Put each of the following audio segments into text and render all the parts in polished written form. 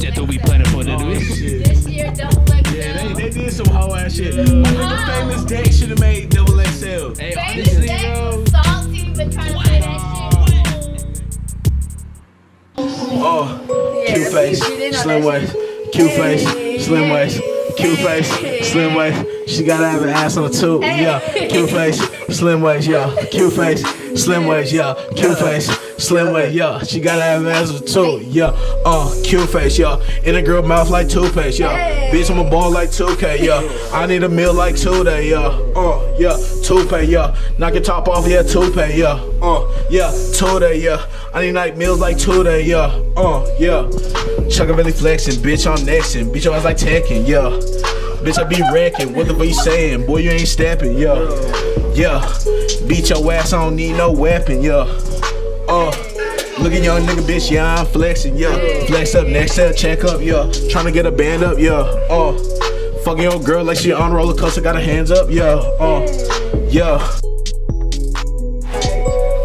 That's what we planning for this year, double XL. Yeah, they did some whole ass shit. My nigga Famous Day should have made double XL. Hey, Famous honestly, Day bro. was salty, but trying to say that shit. Oh, cute face, slim waist, cute face, slim waist, cute face, slim waist. She gotta have an ass on too, yeah. Cute face, slim waist, yeah. Cute face, slim waist, yeah. Cute face, slim waist, yeah. She gotta have an ass on too, yeah. Cute face, yeah. In a girl mouth like toothpaste, yeah. Bitch, I'm a ball like 2K, yeah. I need a meal like 2 day, yeah. Yeah. Toothpaste, yeah. Knock your top off, yeah. Toothpaste, yeah. Yeah. 2 day, yeah. I need night meals like 2 day, yeah. Yeah. ChuckAveli flexing, bitch, I'm nexting. Bitch, your ass like Tekken, yeah. Bitch, I be wrecking. What the fuck you saying? Boy, you ain't stepping, yeah. Yeah. Beat your ass, I don't need no weapon, yeah. Look at young nigga, bitch, yeah, I'm flexing, yeah. Flex up, next up, check up, yeah. Tryna get a band up, yeah. Fucking your girl like she on roller coaster, got her hands up, yeah. Yeah.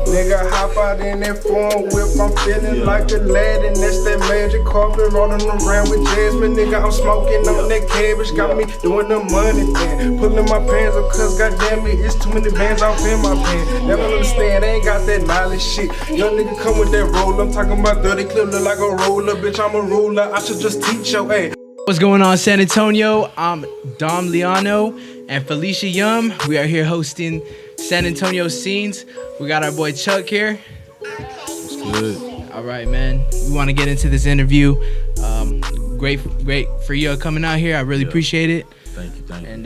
Nigga hop out in that foreign whip, I'm feeling like a lad, and that's that magic carpet rolling around with Jasmine. Nigga, I'm smoking on that cabbage, got me doing the money thing. Pulling my pants up, cause goddamn it, it's too many bands off in my pants. Never understand, I ain't got that knowledge shit. Young nigga come with that roll, I'm talking about 30 clip, look like a roller. Bitch, I'm a ruler, I should just teach your ass. What's going on, San Antonio? I'm Dom Liano and Felicia Yum. We are here hosting San Antonio Scenes. We got our boy Chuck here. What's good? All right, man. We want to get into this interview. Great for you coming out here. I really appreciate it. Thank you. And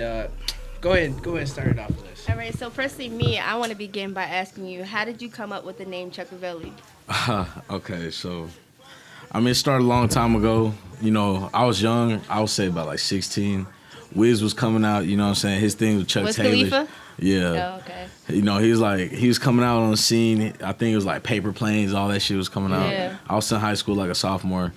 go ahead and start it off with us. All right, so firstly, I want to begin by asking you, how did you come up with the name ChuckAveli? Okay, so I mean, it started a long time ago. You know, I was young. I would say about like 16. Wiz was coming out. You know what I'm saying? His thing with Chuck Taylor. Khalifa? Yeah. Oh, okay. You know, he was coming out on the scene. I think it was like Paper Planes, all that shit was coming out. Yeah. I was in high school like a sophomore,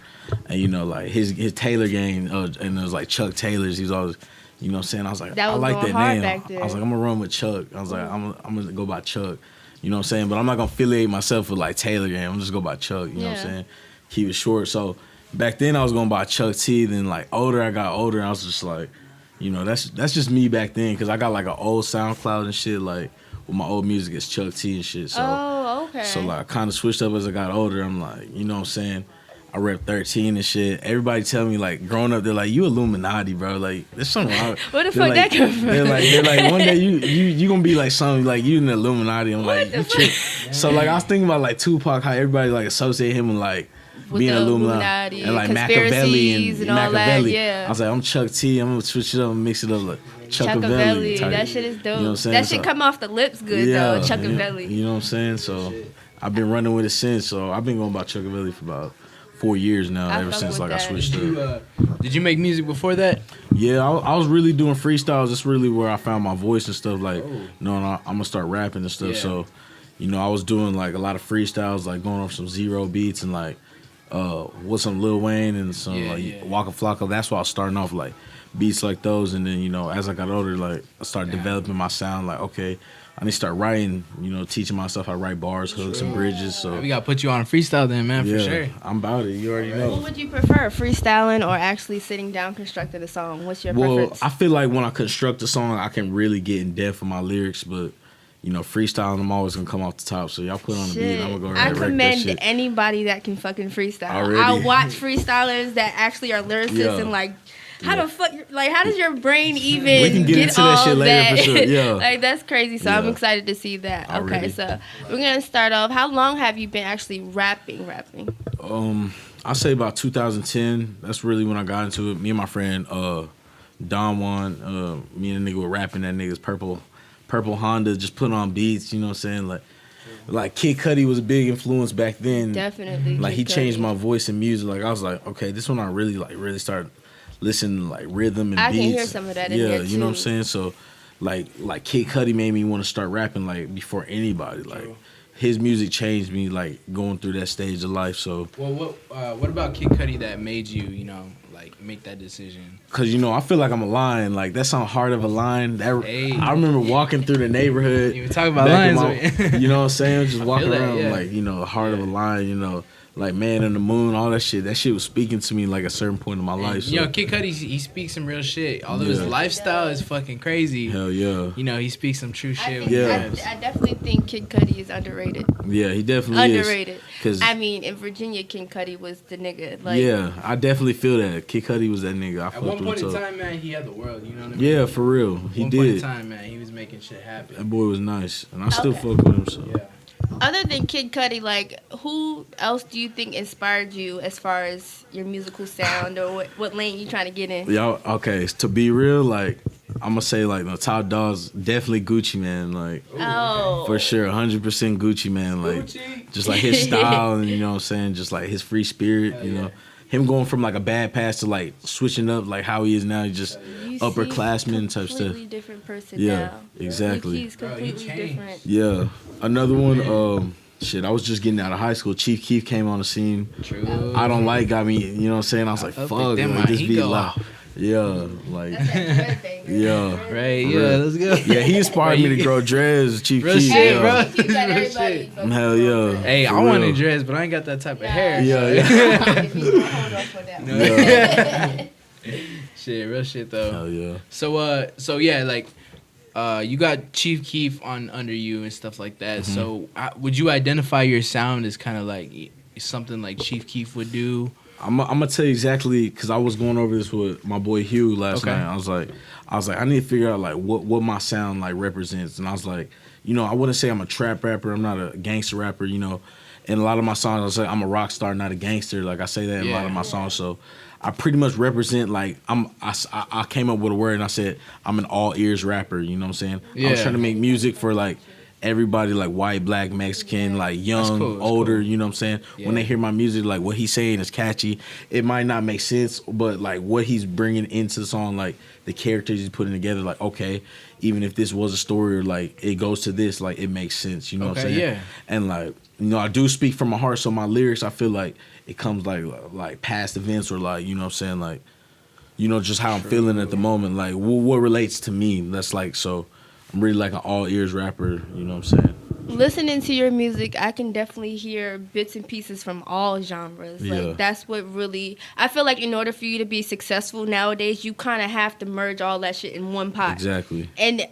and you know, like his Taylor gang, and it was like Chuck Taylor's. He was always, you know what I'm saying? I was like, That was I like going that hard name. back then. I was like, I'm gonna run with Chuck. I was like, I'm gonna go by Chuck. You know what I'm saying? But I'm not gonna affiliate myself with like Taylor gang. I'm just go by Chuck. You know what I'm saying? Keep it short. So back then I was going by Chuck T. Then like I got older, and I was just like, you know, that's just me back then, because I got like an old SoundCloud and shit, like with my old music is Chuck T and shit. So, okay. So like I kind of switched up as I got older. I'm like, you know what I'm saying? I rep 13 and shit. Everybody tell me like growing up, they're like, you Illuminati, bro. Like there's something wrong. Where the fuck that come from? They're like one day you gonna be like something like you in the Illuminati. I'm like, you trick. So like I was thinking about like Tupac, how everybody like associate him with like With being the Illuminati and like Machiavelli conspiracies and all that, Machiavelli. yeah. I was like, I'm Chuck T. I'm gonna switch it up and mix it up like ChuckAveli. type. That shit is dope. You know what I'm saying? That shit So- come off the lips good though. ChuckAveli. You know what I'm saying? So I've been running with it since. So I've been going by ChuckAveli for about 4 years now, I ever fuck since with like I that. switched up. Did you make music before that? Yeah, I was really doing freestyles. That's really where I found my voice and stuff. Like, you know, and I'm gonna start rapping and stuff. Yeah. So, you know, I was doing like a lot of freestyles, like going off some Zero beats and like with some Lil Wayne and some Waka Flocka. That's why I was starting off like beats like those. And then, you know, as I got older, like I started developing my sound. Like, okay, I need to start writing. You know, teaching myself how to write bars, hooks, and bridges. So We gotta put you on a freestyle then, man, yeah, for sure. I'm about it. You already know. What would you prefer, freestyling or actually sitting down constructing a song? What's your Well, preference? I feel like when I construct a song, I can really get in depth with my lyrics, but you know, freestyling, I'm always gonna come off the top. So y'all put on the beat, I'm gonna go ahead I and wreck that commend shit. anybody that can fucking freestyle. Already? I watch freestylers that actually are lyricists Yeah. and like, how the fuck, like, how does your brain even We can get into that all shit later that? for sure, yeah. Like, that's crazy. So I'm Yeah. excited to see that. Okay, Already. so we're gonna start off. How long have you been actually rapping? I say about 2010. That's really when I got into it. Me and my friend Don Juan, me and the nigga were rapping that nigga's purple Honda, just putting on beats. You know what I'm saying? Like Kid Cudi was a big influence back then. Definitely. Like he Kid changed Cudi. my voice and music. Like I was like, okay, this one I really started listening to like rhythm and I beats. can hear some of that in yeah, here, you know what I'm too. saying? So like Kid Cudi made me want to start rapping like before anybody. Like his music changed me like going through that stage of life. So Well, what about Kid Cudi that made you, you know, like like make that decision? Cause I feel like I'm a lion. Like that's not hard of a line. Hey. I remember walking through the neighborhood. You were talking about lions, you know what I'm saying? Just walking that, around yeah. like heart of a lion. Like Man in the Moon, all that shit. That shit was speaking to me like a certain point in my life. So. Kid Cudi, he speaks some real shit. Although his lifestyle is fucking crazy. Hell yeah. He speaks some true shit. I definitely think Kid Cudi is underrated. Yeah, he definitely underrated. Cause I mean, in Virginia, Kid Cudi was the nigga. Like, yeah, I definitely feel that. Kid Cudi was that nigga. At one point in time, man, he had the world. You know what I mean? Yeah, for real. He did. At one point in time, man, he was making shit happen. That boy was nice, and I still fuck with him. So. Yeah. Other than Kid Cudi, like, who else do you think inspired you as far as your musical sound, or what lane you trying to get in? Y'all, okay, to be real, like, I'm gonna say, like, the top dogs, definitely Gucci Man, like, for sure, 100% Gucci Man, like, just like his style, and you know what I'm saying, just like his free spirit, him going from like a bad past to like switching up, like how he is now, he's just upperclassman type stuff. Completely different person Yeah, now. exactly. He's completely different. Yeah, another one. Shit, I was just getting out of high school. Chief Keef came on the scene. True. I Don't Like got me. You know what I'm saying? I was like, fuck, like, this beat loud. Yeah, like, yeah. Right, yeah, let's go. Yeah, he inspired me to grow dreads, Chief Real Keef. shit, Yeah. bro. Keep that everybody. Hell yeah. Hey, For I wanted real. dreads, but I ain't got that type of hair. Yeah. Shit, real shit though. Hell yeah. So yeah, like, you got Chief Keef under you and stuff like that. Mm-hmm. So would you identify your sound as kind of like something like Chief Keef would do? I'm gonna tell you exactly, because I was going over this with my boy Hugh last night. I was like, I need to figure out like what my sound like represents, and I was like, I wouldn't say I'm a trap rapper. I'm not a gangster rapper. In a lot of my songs, I say I'm a rock star, not a gangster. Like I say that in a lot of my songs. So I pretty much represent, like, I came up with a word and I said I'm an all ears rapper. You know what I'm saying? Yeah. I'm trying to make music for like everybody, like white, black, Mexican, like young, cool, older. cool. You know what I'm saying? Yeah. When they hear my music, like what he's saying is catchy. It might not make sense, but like what he's bringing into the song, like the characters he's putting together, like, okay, even if this was a story or like it goes to this, like it makes sense. You know what I'm saying? Yeah. And like, I do speak from my heart, so my lyrics, I feel like it comes like past events, or like, you know what I'm saying, like, just how I'm feeling at the moment, like what relates to me. That's like, so I'm really like an all ears rapper. You know what I'm saying? Listening to your music, I can definitely hear bits and pieces from all genres. Yeah. Like, that's what really, I feel like in order for you to be successful nowadays, you kind of have to merge all that shit in one pot. Exactly. And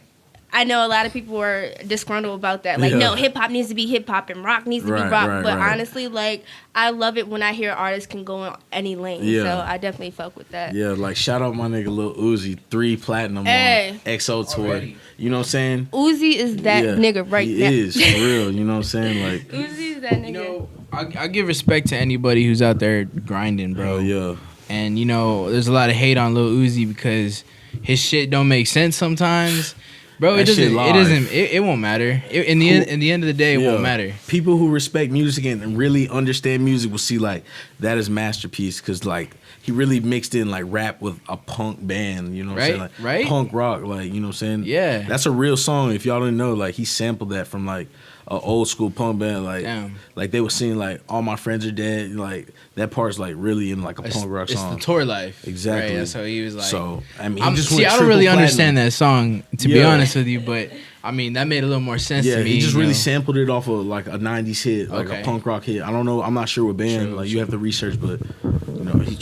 I know a lot of people are disgruntled about that. Like, no, hip hop needs to be hip hop and rock needs to be rock. But honestly, like, I love it when I hear artists can go in any lane. Yeah. So I definitely fuck with that. Yeah, like shout out my nigga Lil Uzi, 3 platinum on XO tour. Already. You know what I'm saying? Uzi is that nigga right now. He is, for real. You know what I'm saying? Like, Uzi is that nigga. I give respect to anybody who's out there grinding, bro. yeah. And there's a lot of hate on Lil Uzi because his shit don't make sense sometimes. Bro, That shit live. it won't matter. In the end of the day, it won't matter. People who respect music and really understand music will see like that is masterpiece, because like he really mixed in like rap with a punk band. You know what I'm saying? Like, right? Punk rock, like, you know what I'm saying? Yeah. That's a real song. If y'all didn't know, like he sampled that from like an old school punk band. Like, Damn. like they were singing like All My Friends Are Dead. Like that part's like really in like a punk rock song. It's the tour life. Exactly. Right? So he was like, so I mean, he just I went don't really triple understand platinum. that song, to be honest with you, but I mean that made a little more sense Yeah, to me. he just really sampled it off of like a 90s hit, like Okay. a punk rock hit. I don't know, I'm not sure what band. True, like you have to research, but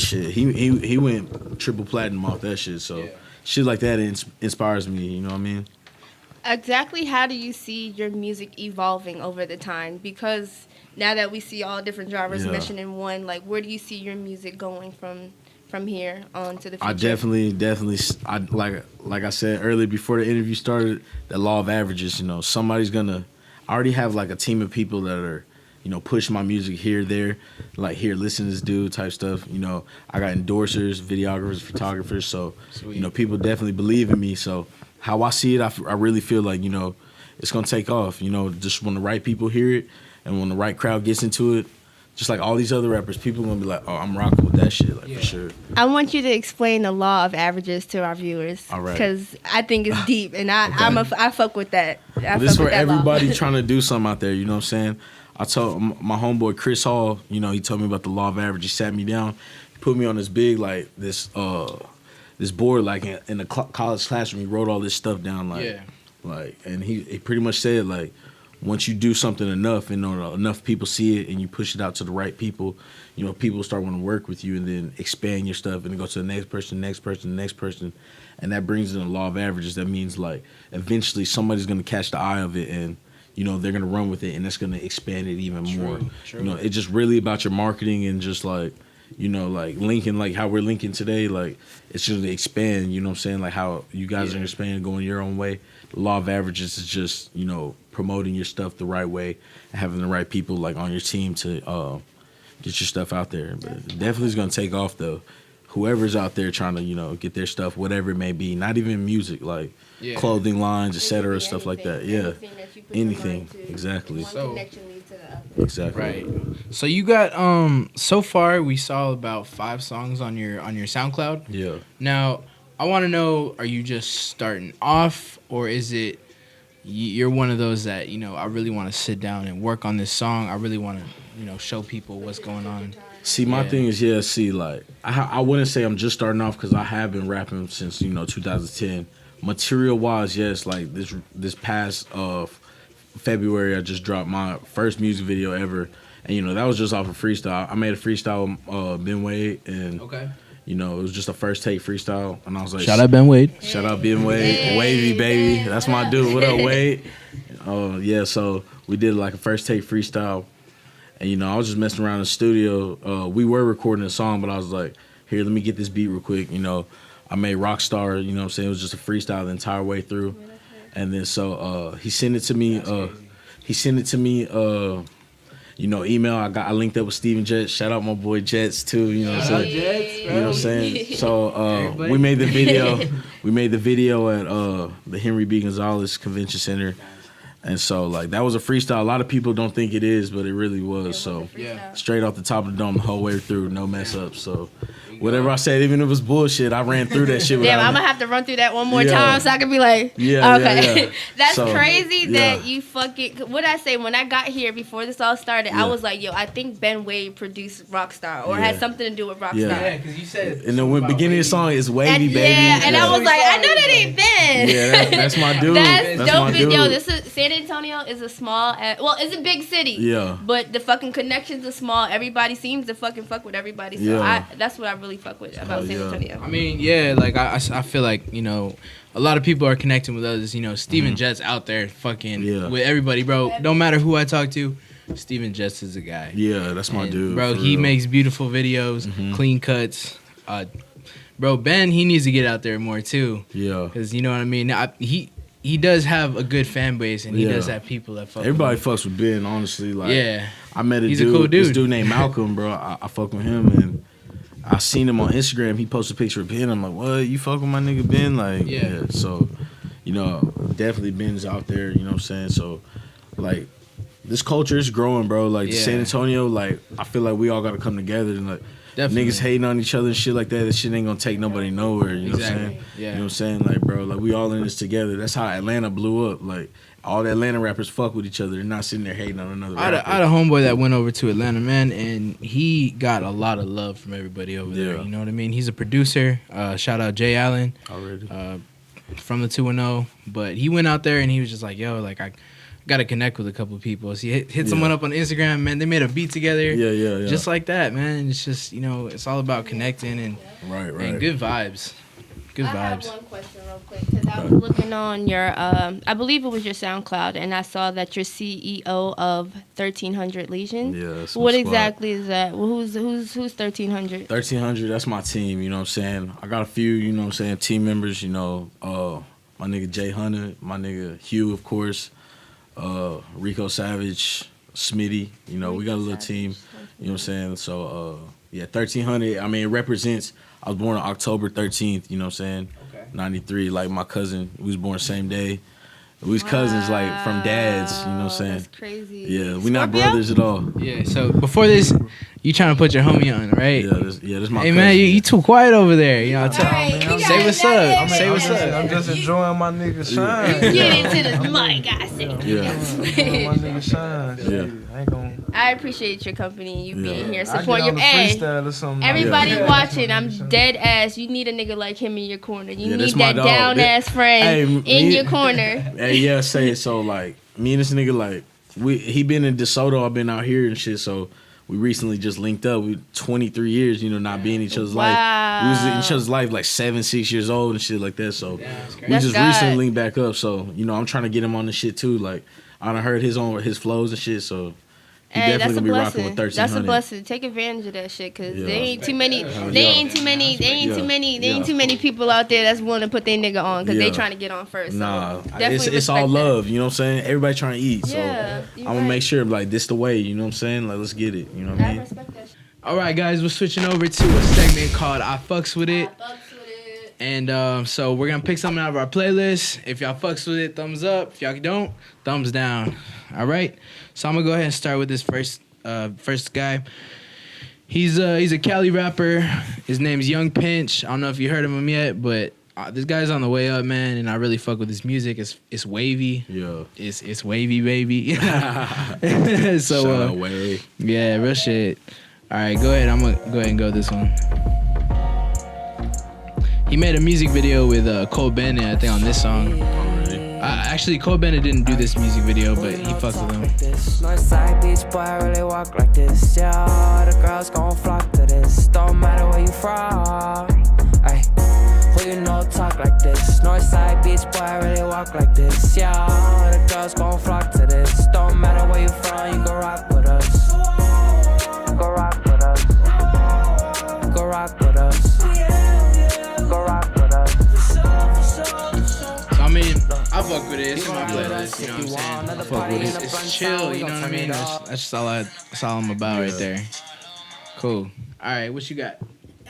he went triple platinum off that shit. So shit like that inspires me. You know what I mean? Exactly how do you see your music evolving over the time? Because now that we see all different genres mentioned in one, like, where do you see your music going from here on to the future? I definitely, I like I said earlier before the interview started, the law of averages. Somebody's gonna. I already have like a team of people that are, push my music here, there, like, here, listen to this dude type stuff. I got endorsers, videographers, photographers. So, Sweet. People definitely believe in me. So how I see it, I really feel like, it's gonna take off. Just when the right people hear it and when the right crowd gets into it, just like all these other rappers, people are gonna be like, oh, I'm rocking with that shit, like, for sure. I want you to explain the law of averages to our viewers. All right. Because I think it's deep, and I fuck with that. This is for everybody trying to do something out there, you know what I'm saying? I told my homeboy Chris Hall, he told me about the law of average. He sat me down. put me on this big like this board like in a college classroom. He wrote all this stuff down and he pretty much said like once you do something enough and enough people see it and you push it out to the right people, people start wanting to work with you and then expand your stuff and then go to the next person, and that brings in the law of averages. That means like eventually somebody's gonna catch the eye of it and they're gonna run with it and that's gonna expand it even more. True. It's just really about your marketing and just like like linking, like how we're linking today, like it's just to expand, what I'm saying, like how you guys are expanding, going your own way. The law of averages is just, promoting your stuff the right way and having the right people like on your team to get your stuff out there. But definitely is gonna take off though. Whoever's out there trying to, get their stuff, whatever it may be, not even music, like clothing lines, etc., stuff like that. Yeah. Anything. Exactly. Exactly. Right. So you got so far we saw about 5 songs on your SoundCloud. Yeah. Now, I want to know, are you just starting off or is it you're one of those that, I really want to sit down and work on this song. I really want to, show people what's going on. See, my thing is, like, I wouldn't say I'm just starting off because I have been rapping since, 2010. Material-wise, yes, like this past February, I just dropped my first music video ever. And, that was just off of freestyle. I made a freestyle with Ben Wade, and, it was just a first take freestyle. And I was like, shout out Ben Wade. Shout out Ben Wade. Wavy, baby. That's my dude. What up, Wade? So we did like a first take freestyle. And, I was just messing around in the studio. We were recording a song, but I was like, here, let me get this beat real quick. I made Rockstar, what I'm saying? It was just a freestyle the entire way through. And then so he sent it to me. Email. I linked up with Steven Jets. Shout out my boy Jets too. You know what I'm saying? Jets, bro. You know what I'm saying? So we made the video. We made the video at the Henry B. Gonzalez Convention Center. And so, like, that was a freestyle. A lot of people don't think it is, but it really was. So, straight off the top of the dome the whole way through, no mess ups. So, whatever I said, even if it was bullshit, I ran through that shit. Damn, I'm going to have to run through that one more time so I can be like, okay. That's crazy that you fucking, what I say, when I got here before this all started, I was like, yo, I think Ben Wade produced Rockstar or had something to do with Rockstar. Yeah, because you said. In the beginning of the song, it's Wavy, baby. Yeah, and I was like, I know that ain't Ben. Yeah, that's my dude. That's dope. My dude. Yo, this is San Antonio is a small, it's a big city. Yeah. But the fucking connections are small. Everybody seems to fucking fuck with everybody. So that's what I really fuck with about San Antonio. I mean, like I feel like, a lot of people are connecting with others. Steven Jets out there fucking with everybody, bro. No matter who I talk to, Steven Jets is a guy. Yeah, that's my dude. Bro, he makes beautiful videos, clean cuts. Bro, Ben, he needs to get out there more too. Yeah. Because you know what I mean? He does have a good fan base, and he does have people that fuck everybody with him. fucks with Ben, honestly. Like, I met He's a cool dude. This dude named Malcolm, bro. I fuck with him, and I seen him on Instagram. He posted a picture of Ben. I'm like, what? You fuck with my nigga Ben? Like, so, definitely Ben's out there, you know what I'm saying? So, like, this culture is growing, bro. Like, San Antonio, like, I feel like we all got to come together and, like, definitely. Niggas hating on each other and shit like that. That shit ain't gonna take nobody nowhere. You know what I'm saying? Yeah. You know what I'm saying? Like, bro, like, we all in this together. That's how Atlanta blew up. Like, all the Atlanta rappers fuck with each other. They're not sitting there hating on another rapper. I had a homeboy that went over to Atlanta, man, and he got a lot of love from everybody over there. You know what I mean? He's a producer. Shout out Jay Allen. Already. From the 210. But he went out there and he was just like, yo, like, I got to connect with a couple of people. So he hit someone up on Instagram, man. They made a beat together. Yeah. Just like that, man. It's just, it's all about connecting and good vibes. Good vibes. I have one question real quick because I was looking on your, I believe it was your SoundCloud, and I saw that you're CEO of 1300 Legion. Yeah, that's what exactly is that? Who's 1300? 1300, that's my team, you know what I'm saying? I got a few, you know what I'm saying, team members, my nigga Jay Hunter, my nigga Hugh, of course. Rico Savage, Smitty, we got a little team, you know what I'm saying? So, 1300, I mean, it represents, I was born on October 13th, you know what I'm saying? Okay. 93, like my cousin, we was born same day. We was cousins, like, from dads, you know what I'm saying? That's crazy. Yeah, we not brothers at all. Yeah, so before this, you trying to put your homie on, right? Yeah, this my Hey cousin. man, you too quiet over there. You know, say what's up. Say what's up. I'm just enjoying my nigga shine. You get into the mic, I say. My nigga shine. Yeah. I ain't gonna. I appreciate your company, you being here, I support get your on the hey. freestyle or something. Everybody like that. watching, I'm dead ass. You need a nigga like him in your corner. You need this my that dog. down ass friend in your corner. Hey, yeah, say it. So like me and this nigga, like he been in DeSoto, I've been out here and shit. So we recently just linked up. We 23 years, you know, not being in each other's life. We was in each other's life like 7, 6 years old and shit like that. So we just recently linked back up. So you know, I'm trying to get him on the shit too. Like I done heard his flows and shit. So. He definitely gonna be rocking with 1300. That's a blessing. Take advantage of that shit, cause there ain't too many. There ain't too many people out there that's willing to put their nigga on, cause they trying to get on first. Nah, so it's all love. You know what I'm saying? Everybody trying to eat. So I'm gonna make sure like this the way. You know what I'm saying? Like let's get it. You know what I mean? respect that shit. All right, guys, we're switching over to a segment called I Fucks With It. And so we're going to pick something out of our playlist. If y'all fucks with it, thumbs up. If y'all don't, thumbs down. All right? So I'm going to go ahead and start with this first guy. He's a Cali rapper. His name's Young Pinch. I don't know if you heard of him yet, but this guy's on the way up, man, and I really fuck with his music. It's wavy. Yeah. It's wavy, baby. So, shout out Wave. Yeah, real shit. All right, go ahead. I'm going to go ahead and go this one. He made a music video with Cole Bennett, I think, on this song. Actually, Cole Bennett didn't do this music video, but he fucked with him. Northside beach boy, I really walk like this. Yeah, the girls gon' flock to this. Don't matter where you from. Ay, who you know talk like this? Northside beach boy, I really walk like this. Yeah, the girls gon' flock to this. Don't matter where you from, you go rock with us. Go rock with us. Go rock with us. Go rock with us. I mean, I fuck with it. It's in my playlist, you know what I'm saying? I fuck with it. It's chill, you know what I mean? That's just all I'm about right there. Cool. All right, what you got?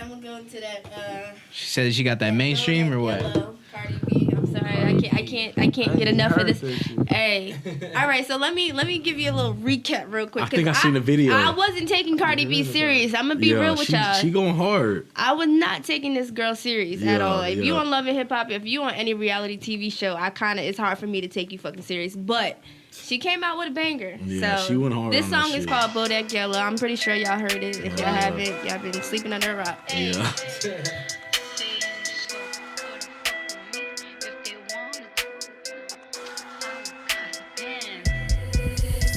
I'm gonna go into that. She said she got that mainstream or what? Yellow, Cardi B. I'm sorry, I can't get enough of this. Hey, all right. So let me give you a little recap real quick. I think I seen the video. I wasn't taking Cardi B serious. I'm gonna be real with y'all. She going hard. I was not taking this girl serious at all. If you on Love and Hip Hop, if you on any reality TV show, it's hard for me to take you fucking serious. But she came out with a banger. Yeah, so she went hard. This on song that is shit. called Bodak Yellow. I'm pretty sure y'all heard it. If y'all haven't, y'all been sleeping under a rock. Yeah.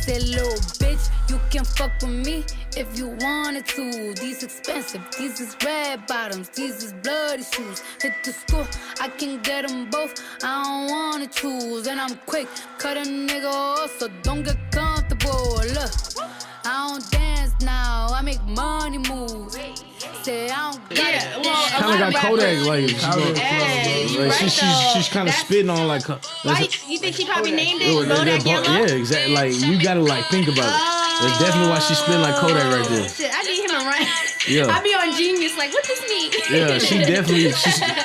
Say, little bitch, you can fuck with me if you wanted to. These expensive, these is red bottoms, these is bloody shoes. Hit the school, I can get them both, I don't wanna choose. And I'm quick, cut a nigga off, so don't get comfortable. Look, I don't dance now, I make money moves. Say I don't got it. Well, Kind of got Kodak like she's kind of That's- spitting on like. Why you think she probably named it Bodak Bodak Yellow? Yeah, exactly. Like you gotta like think about it. That's definitely why she's spitting like Kodak right there. Shit, I need him to run. Yeah. I be on Genius like, what this mean? Yeah, she definitely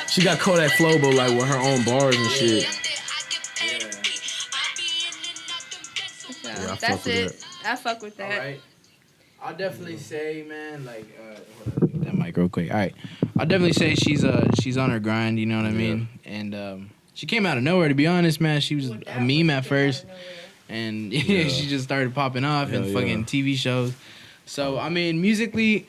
she got Kodak flow, but like with her own bars and shit. So, I that's fuck with it. I fuck with that. All right. I'll definitely say, man, like, hold on, get that mic real quick. All right. I'll definitely say she's on her grind, you know what I mean? And she came out of nowhere, to be honest, man. She was a meme at first. And she just started popping off in fucking TV shows. So, I mean, musically,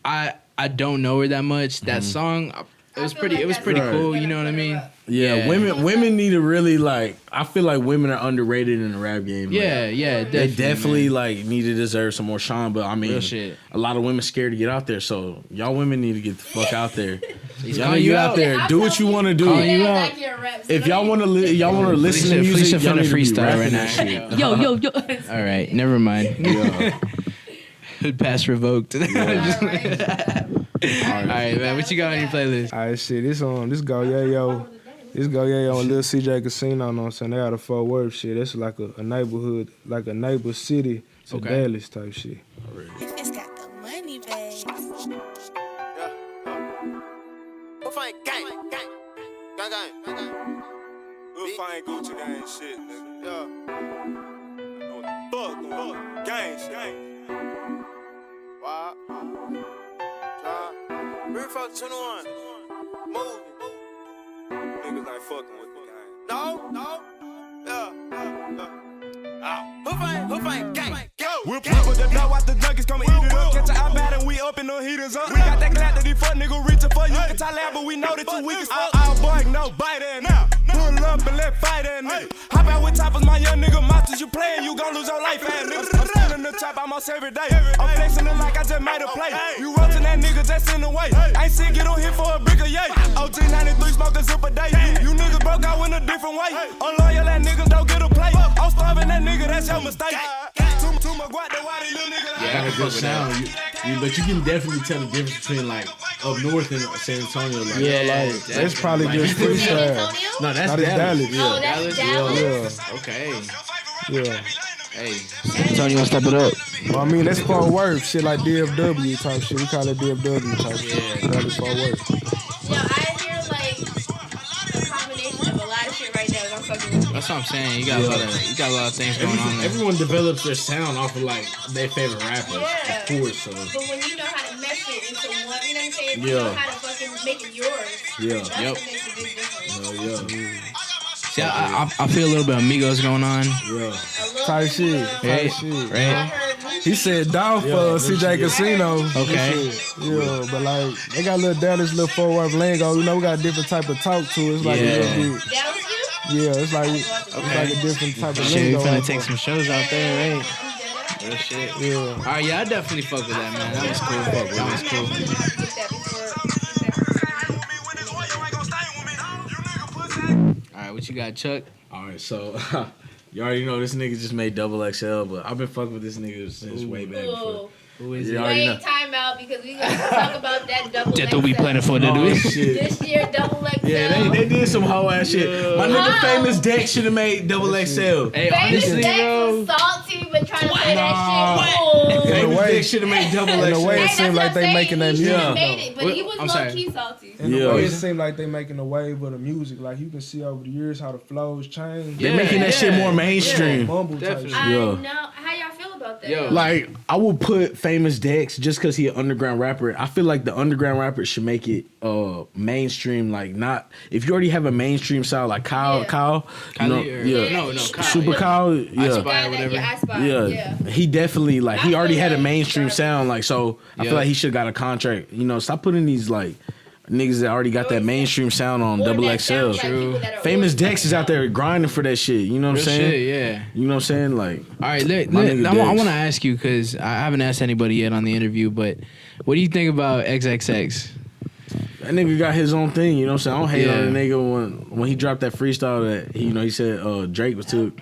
I don't know her that much. That song, it was pretty cool, you know what I mean? Yeah, women need to really like. I feel like women are underrated in the rap game. Yeah, They definitely like need to deserve some more shine. But I mean, Real shit. a lot of women scared to get out there. So y'all women need to get the fuck out there. He's Y'all calling need to you get out out. there. Do what you want to do. Calling you out. If y'all want to, listen to music, Felicia y'all finna need to be freestyle right rapping now. that shit. Yo. All right, never mind. Hood pass revoked. All right, man. What you got on your playlist? Alright, shit. This go Yayo. This go Yayo on LilCj Casino. Know what I'm saying? They got a Fort Worth shit. That's like a neighborhood, like a neighbor city to Dallas type shit. It's got the money, babe. We'll find gang. We'll find Gucci gang shit, nigga. Yeah. Fuck, gang. Real fuck 21. Move. Niggas like fucking with the gang. No. Yeah. Who ain't gang? We'll pop with the dough out the junkies, come and eat it up. Catch an iPad and we up and no heaters up. We got that clap that these fuck nigga reaching for. You can tell that, but we know that you weak as fuck. I'll boy, no bite that nigga. Pull up and let fight that nigga. Hop out with toppers, my young nigga. Monsters you playing, you gon' lose your life, ass nigga. I'm still in the trap almost every day. I'm flexing it like I just made a play. You roasting that nigga just in the way. I ain't seen get on here for a brick of yay. OG 93 smoke a zip a day. You niggas broke out in a different way. Unloyal that niggas don't get a play. I'm starving that nigga, that's your mistake. Too much guap, that's why they little niggas. Got a good sound, but you can definitely tell the difference between like up north and San Antonio. Like, like that's probably just freestyle. No, that's Dallas. Yeah. Oh, that's Dallas. Okay. Yeah. Hey, Antonio, step it up. Well, I mean, that's Fort Worth. Shit like DFW type shit. We call it DFW type shit. Dallas Fort Worth. Yo, I hear like a combination of a lot of shit right now. I'm fucking with you. that's what I'm saying. You got a lot of things going on there. Everyone develops their sound off of like their favorite rappers, Yeah. of course. So. But when you know how to mesh it into one, you know what I'm saying? You Yeah. know how to fucking make it yours. Yeah. That's Yep. what makes a big difference. See, I feel a little bit of Migos going on. Yeah. Type shit. Right? Right? He said down for CJ Casino. Okay. Yeah, but like they got a little Dallas, little Fort Worth lingo. You know, we got a different type of talk to it. It's like a little bit. That was you? Yeah, it's like a different type of Shit, we lingo. finna take some shows out there, right? Real shit. Yeah. All right, yeah, I definitely fuck with that, man. That was cool. That was cool. All right, what you got, Chuck? All right, so you already know this nigga just made double XL, but I've been fucking with this nigga since way back before. Who is You it? already know. Wait, time out because we gotta talk about that double That do be XL. plentiful, did we? Shit. This year, double XL. Yeah, they did some hoe ass shit. My nigga Wow. Famous Dex should have made double XL. Hey, Famous honestly, Dex bro. was salty, but trying to play that shit In cool. the Famous way- Dex should have made double in the XL. way it Hey, seemed that's like what they I'm making saying. that He music. should've made it, but he was I'm low sorry. key salty. In the Yeah. way it seemed like they making the wave of the music. Like you can see over the years how the flows change. They making that shit more mainstream. Mumble type Definitely. shit. I Yeah. know. How y'all feel about that? Yo. Like, I would put Famous Dex just because he an underground rapper. I feel like the underground rappers should make it mainstream. Like, not if you already have a mainstream sound like Kyle, Yeah. Kyle, you know, Kylie or- yeah, no, Kyle, Super yeah. Kyle, I yeah, Spy or whatever. Yeah, I Spy. yeah, Yeah. he definitely like he I already feel had a like mainstream that- sound. Like, so I Yeah. feel like he should have got a contract. You know, stop putting these like niggas that already got that mainstream sound on Or double that XL. sounds like people that are Famous already Dex is out there grinding for that shit. You know what I'm Real saying? shit, yeah. You know what I'm saying? Like, All right, My nigga I Dex. want to ask you because I haven't asked anybody yet on the interview, but what do you think about XXX? that nigga got his own thing, you know what I'm saying? I don't hate Yeah. on the nigga when he dropped that freestyle that he said Drake was took.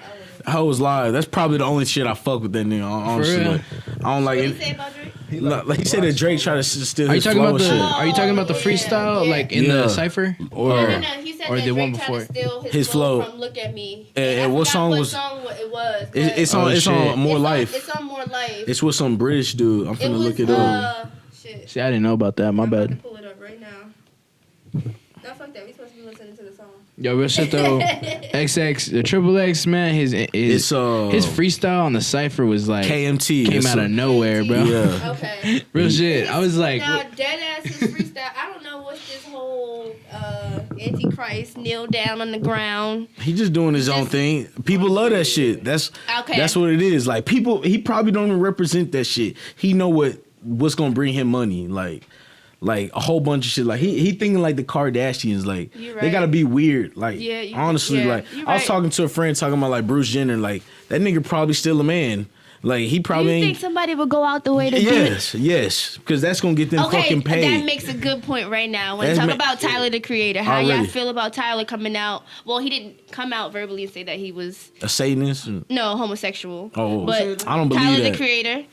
That hoe was live. That's probably the only shit I fuck with that nigga. Honestly, real? like, I don't like What he it. say about Drake? Like he said that Drake tried to steal Are you his talking flow about and the? shit. Are you talking about the Yeah, freestyle, yeah. like in Yeah. the cipher, or No, he said or that the one Drake before? tried to steal His flow. from Look at Me. And I what forgot song what was- song it was? It's but on. Oh, It's shit. on More it's Life. It's on More Life. It's with some British dude. I'm It finna was, look it up. Shit. See, I didn't know about that. My I'm about to bad. pull it up right now. No, fuck that. We supposed to be listening to the song. Yo, real shit though. XX, the Triple X man, his It's his freestyle on the cipher was like KMT. came It's out of nowhere, bro. Yeah. Okay. Real shit. I was like, Now, dead ass his freestyle. I don't know what's this whole Antichrist kneel down on the ground. He just doing his own thing. People love that shit. That's Okay. what it is. Like people, he probably don't even represent that shit. He know what's gonna bring him money. Like a whole bunch of shit. Like he thinking like the Kardashians. Like You're they right. gotta be weird. Like Yeah, honestly, like you're I was right. talking to a friend talking about like Bruce Jenner. Like that nigga probably still a man. Like he Do probably you ain't. think somebody would go out the way to do it? Yes, because that's gonna get them Okay, fucking paid. that makes a good point right now. When you That's talk about Tyler the Creator, how y'all Already. feel about Tyler coming out? Well, he didn't come out verbally and say that he was a Satanist. homosexual. Oh, but I don't believe Tyler that. the Creator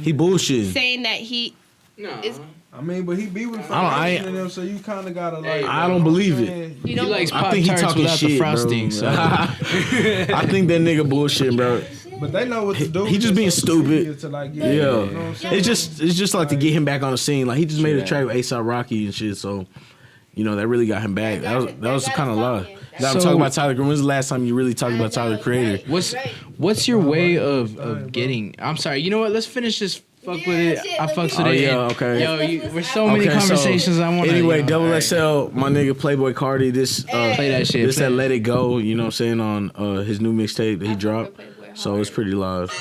He bullshit. saying that he no. is. I mean, but he be with I and them, so you kind of gotta like. I don't believe it. You He don't. likes I Pop think he Tarts talking without shit, the frosting. bro. So I think that nigga bullshit, bro. But they know what to do. He just being stupid. To like Yeah, get, you know what I'm saying? it's just like to get him back on the scene. Like he just made a track with A$AP Rocky and shit. So, you know that really got him back. That was kind of lie. Now I'm So- talking about Tyler. When's the last time you really talked about Tyler the Creator? what's your way of getting? I'm sorry. You know what? Let's finish this fuck with it. I fucks with it. Yeah, okay. Yo, we're so many conversations I want to. Anyway, Double XL, my nigga Playboi Carti. This play that shit. This that Let It Go. You know what I'm saying, on his new mixtape that he dropped. So it's pretty live.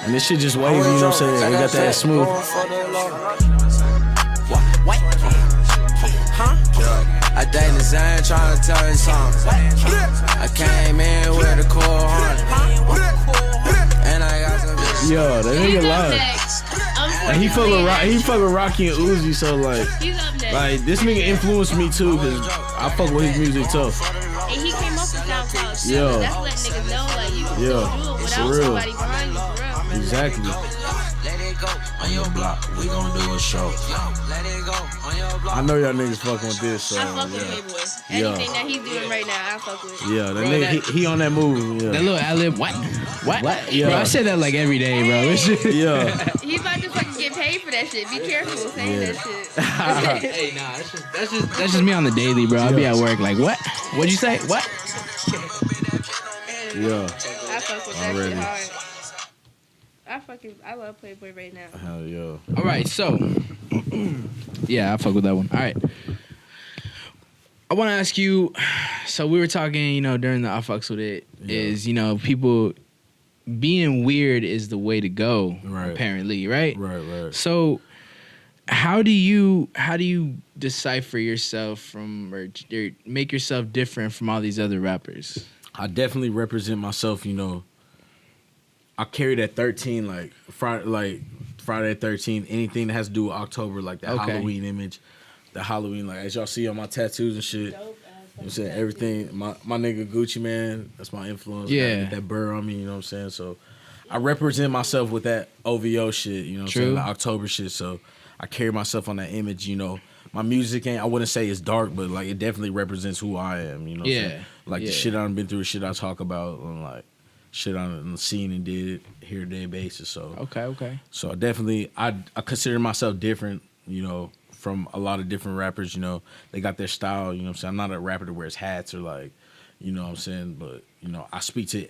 And this shit just wavy. You know what I'm saying? They got that smooth. I think the Zane trying to tell you something. I came in with a cool heart. And I got some. Yo, that nigga live. And he fuck with Rocky and Uzi, so like this nigga influenced me too, cause I fuck with his music tough. And he came up with SoundCloud too. Yeah. That's letting niggas know like you can Yeah, do it without for real. somebody behind you, for real. Exactly. On your block, we gon' do a show. I know y'all niggas fucking with this, so I fuck with Playboi. Anything that he's doing right now, I fuck with. Yeah, that nigga, he on that move. Yeah. That little ad-lib, what? Yeah. Bro, I said that like every day, bro. Yeah. He's about to fucking get paid for that shit. Be careful saying that shit. Hey, nah, that's just me on the daily, bro. I'll be at work like, what? What'd you say? What? Yeah. I fuck with that Already. shit hard. I love Playboi right now. Hell yeah. All right, so yeah, I fuck with that one. All right, I want to ask you. So we were talking, during the I fucks with it is, people being weird is the way to go. Right. Apparently, right? Right. So how do you decipher yourself from or make yourself different from all these other rappers? I definitely represent myself, I carry that 13, like Friday 13th, anything that has to do with October, like that Halloween image, the Halloween, like as y'all see on my tattoos and shit. I'm saying everything. My nigga Gucci man, that's my influence. Yeah. That burr on me, you know what I'm saying? So I represent myself with that OVO shit, you know what I'm True. saying? The October shit. So I carry myself on that image, My music I wouldn't say it's dark, but like it definitely represents who I am, you know what I'm saying? Like the shit I've been through, shit I talk about, and like shit on the scene and did here to day basis. So Okay. So I consider myself different, from a lot of different rappers. They got their style. You know what I'm saying? I'm not a rapper that wears hats or like, you know what I'm saying. But I speak to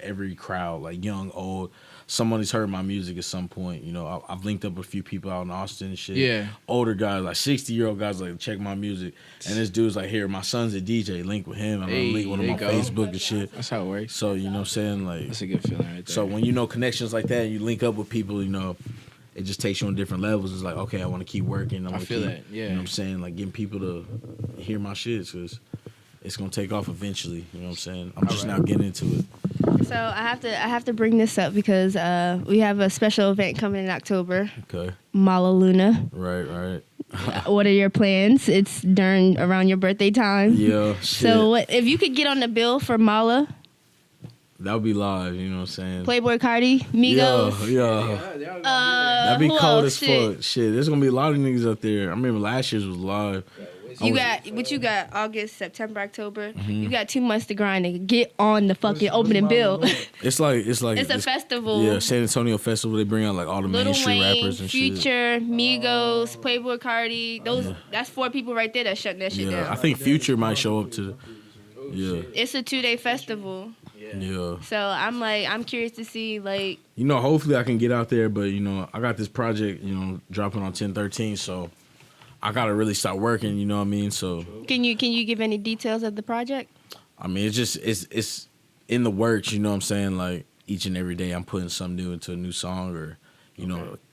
every crowd, like young, old. Somebody's heard my music at some point. I've linked up with a few people out in Austin and shit. Yeah. Older guys, like 60-year-old guys, like check my music. And this dude's like, here, my son's a DJ. Link with him. I'm gonna link with him on Facebook and shit. That's how it works. So you know what I'm saying, like That's a good feeling right there. so when connections like that, you link up with people, it just takes you on different levels. It's like, okay, I want to keep working. I feel that, yeah. You know what I'm saying? Like getting people to hear my shit because it's going to take off eventually. You know what I'm saying? I'm just now getting into it. So I have to bring this up because we have a special event coming in October. Okay. Mala Luna. Right. What are your plans? It's around your birthday time. Yeah, shit. So if you could get on the bill for Mala, that would be live, you know what I'm saying? Playboi Carti, Migos. Yeah. That'd be who cold else? as fuck. Shit, there's going to be a lot of niggas up there. I remember last year's was live. You got August, September, October. You got 2 months to grind and get on the fucking opening bill. It's like It's a festival. Yeah, San Antonio Festival. They bring out like all the Lil mainstream Wayne, rappers and shit. Future, Migos, Playboi Carti. That's 4 people right there that's shutting that shit Yeah, down. I think Future might show up to. Yeah. It's a 2-day festival. Yeah. So I'm curious to see like. Hopefully I can get out there, but I got this project, dropping on 10/13, so I gotta really start working. You know what I mean? So. Can you give any details of the project? I mean, it's in the works. You know what I'm saying? Like each and every day, I'm putting something new into a new song, or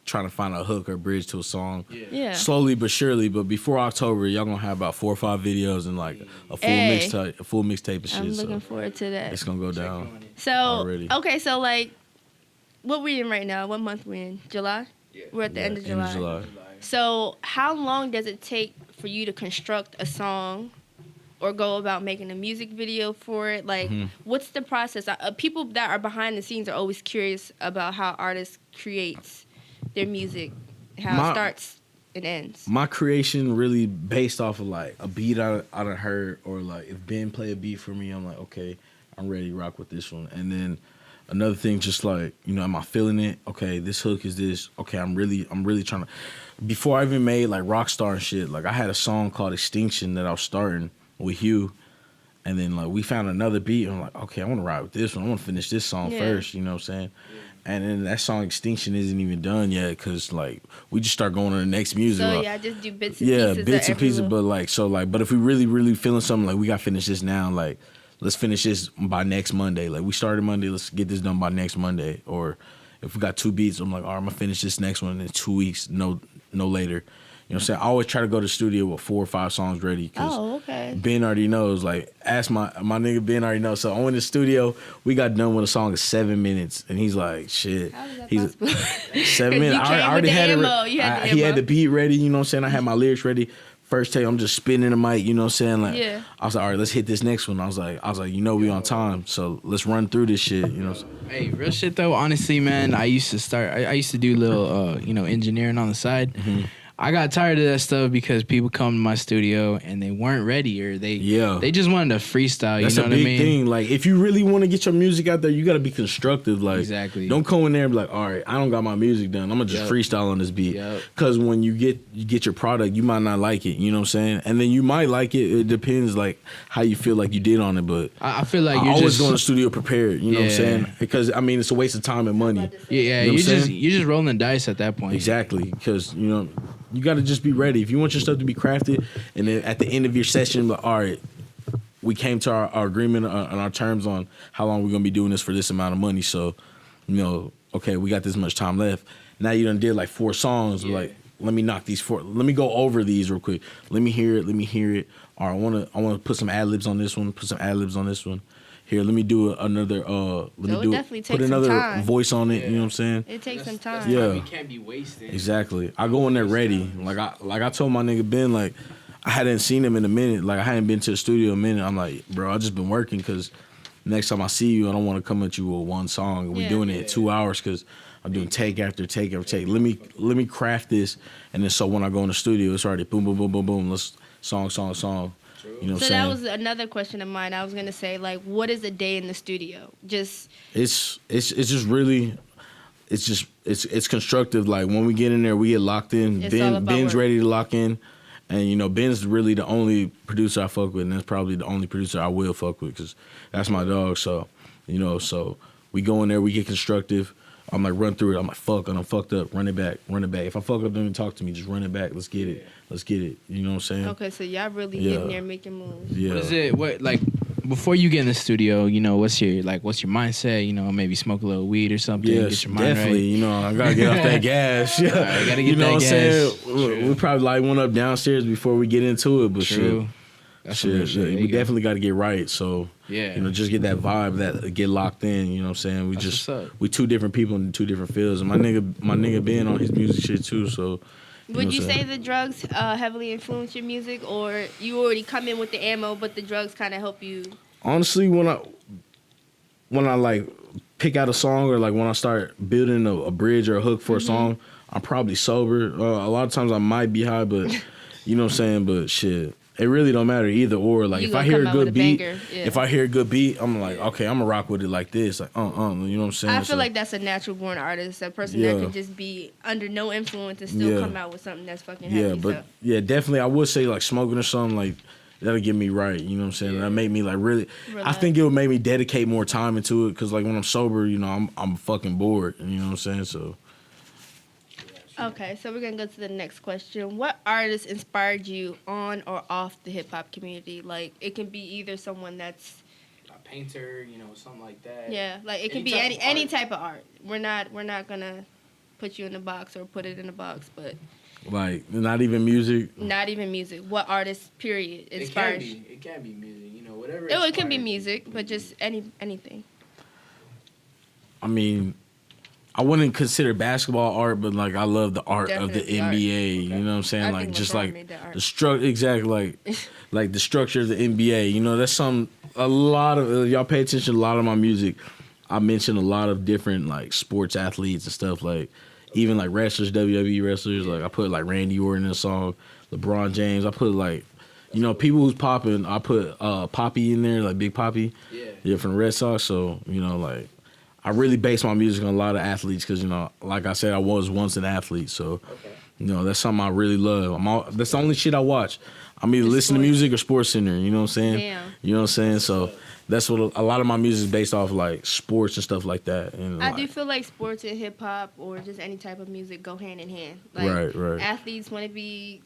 trying to find a hook or bridge to a song. Yeah. Slowly but surely. But before October, y'all gonna have about 4 or 5 videos and like a full mixtape of shit. I'm looking forward to that. It's gonna go down. So already. Okay, so like, what we in right now? What month we in? July. We're at the end of July. So how long does it take for you to construct a song? Or go about making a music video for it? Like, what's the process? People that are behind the scenes are always curious about how artists creates their music, how it starts and ends. My creation really based off of like a beat I done heard, or like if Ben play a beat for me, I'm like, okay, I'm ready to rock with this one. And then another thing, just like, am I feeling it? Okay, this hook is this. Okay, I'm really trying to. Before I even made like Rockstar and shit, like I had a song called Extinction that I was starting with Hugh, And then like we found another beat. And I'm like, okay, I want to ride with this one. I want to finish this song first. You know what I'm saying? Yeah. And then that song Extinction isn't even done yet because like we just start going on the next music. So like, yeah, just do bits and pieces. Yeah, bits and pieces. But like but if we really feeling something, like we got to finish this now. Like let's finish this by next Monday. Like we started Monday, let's get this done by next Monday. Or if we got 2 beats, I'm like, all right, I'm gonna finish this next one in 2 weeks, no later. You know what I'm saying? I always try to go to the studio with 4 or 5 songs ready. Okay. Ben already knows. Like, ask my nigga Ben already knows. So I went in the studio, we got done with a song in 7 minutes. And he's like, shit. How is that he's possible? 7 minutes. I already had it. He had the beat ready, you know what I'm saying? I had my lyrics ready. First take, I'm just spinning the mic, you know what I'm saying? Like, yeah. I was like, all right, let's hit this next one. I was like, you know we on time, so let's run through this shit, you know. Hey, real shit though, honestly, man, I used to do little, engineering on the side. Mm-hmm. I got tired of that stuff because people come to my studio and they weren't ready or they just wanted to freestyle. That's you know what I mean? That's a big thing. Like, if you really want to get your music out there, you got to be constructive. Like, exactly. Don't come in there and be like, all right, I don't got my music done. I'm gonna just freestyle on this beat. Because when you get your product, you might not like it. You know what I'm saying? And then you might like it. It depends like how you feel like you did on it. But I feel like I you're always just go in the studio prepared. You know what I'm saying? Because I mean, it's a waste of time and money. Yeah, you know you're just rolling the dice at that point. Exactly. Because you got to just be ready. If you want your stuff to be crafted, and then at the end of your session, like, all right, we came to our agreement on our terms on how long we're going to be doing this for this amount of money. So, okay, we got this much time left. Now you done did like 4 songs. Yeah. Like, let me knock these 4. Let me go over these real quick. Let me hear it. All right, I want to put some ad-libs on this one, put some ad-libs on this one. Here, let me do another. Put another voice on it. Yeah. You know what I'm saying? It takes some time. Yeah, you can't be wasted. Exactly. I go in there ready. Like I told my nigga Ben, like I hadn't seen him in a minute. Like I hadn't been to the studio in a minute. I'm like, bro, I just been working because next time I see you, I don't want to come at you with one song. We're doing it in 2 hours because I'm doing take after take after take. Let me craft this, and then so when I go in the studio, it's already boom boom boom boom boom. Let's song. You know what I'm saying? That was another question of mine. I was gonna say, like, what is a day in the studio? Just it's just really, it's constructive. Like when we get in there, we get locked in. Ben's ready to lock in, and Ben's really the only producer I fuck with, and that's probably the only producer I will fuck with because that's my dog. So so we go in there, we get constructive. I'm like, run through it. I'm like, fuck, and I'm fucked up. Run it back. If I fuck up, don't even talk to me. Just run it back. Let's get it. You know what I'm saying? Okay, so y'all really getting there, making moves. Yeah. What is it? What like before you get in the studio? What's your mindset? Maybe smoke a little weed or something. Yeah, get your mind definitely. right. I gotta get off that gas. Yeah, I gotta get that gas. Saying? We probably light one up downstairs before we get into it, but true. Shit, we definitely got to get right. So just get that vibe, that get locked in. You know what I'm saying? We 2 different people in 2 different fields, and my nigga Ben on his music shit too. So would you say the drugs heavily influence your music, or you already come in with the ammo, but the drugs kind of help you? Honestly, when I like pick out a song, or like when I start building a bridge or a hook for a song, I'm probably sober. A lot of times I might be high, but you know what I'm saying. But shit. It really don't matter either or. Like if I hear a good beat, I'm like, okay, I'm gonna rock with it like this. Like, you know what I'm saying? I feel like that's a natural born artist, a person that can just be under no influence and still come out with something that's fucking heavy. Definitely, I would say like smoking or something like that'll get me right. You know what I'm saying? That make me like really. Relax. I think it would make me dedicate more time into it because like when I'm sober, I'm fucking bored. You know what I'm saying? So. Okay, so we're going to go to the next question. What artist inspired you on or off the hip-hop community? Like, it can be either someone that's a painter, something like that. Yeah, like it can be any type of art. We're not going to put you in a box or put it in a box, but... Like, not even music? Not even music. What artist, period, inspires you? It can be music, whatever. It can be music, but just anything. I mean... I wouldn't consider basketball art, but like I love the art of the NBA. Okay. You know what I'm saying? Like just like the structure, exactly like the structure of the NBA. That's a lot of y'all pay attention to a lot of my music. I mention a lot of different like sports athletes and stuff, like even like wrestlers, WWE wrestlers. Like I put like Randy Orton in a song, LeBron James. I put like people who's popping. I put Poppy in there, like Big Poppy. Yeah, from the Red Sox. So like. I really base my music on a lot of athletes because, like I said, I was once an athlete. So, You know, that's something I really love. That's the only shit I watch. I'm either listening to music or Sports Center. You know what I'm saying? Damn. You know what I'm saying? So that's what a lot of my music is based off, like sports and stuff like that. And I do feel like sports and hip hop or just any type of music go hand in hand. Like, right. Athletes want to be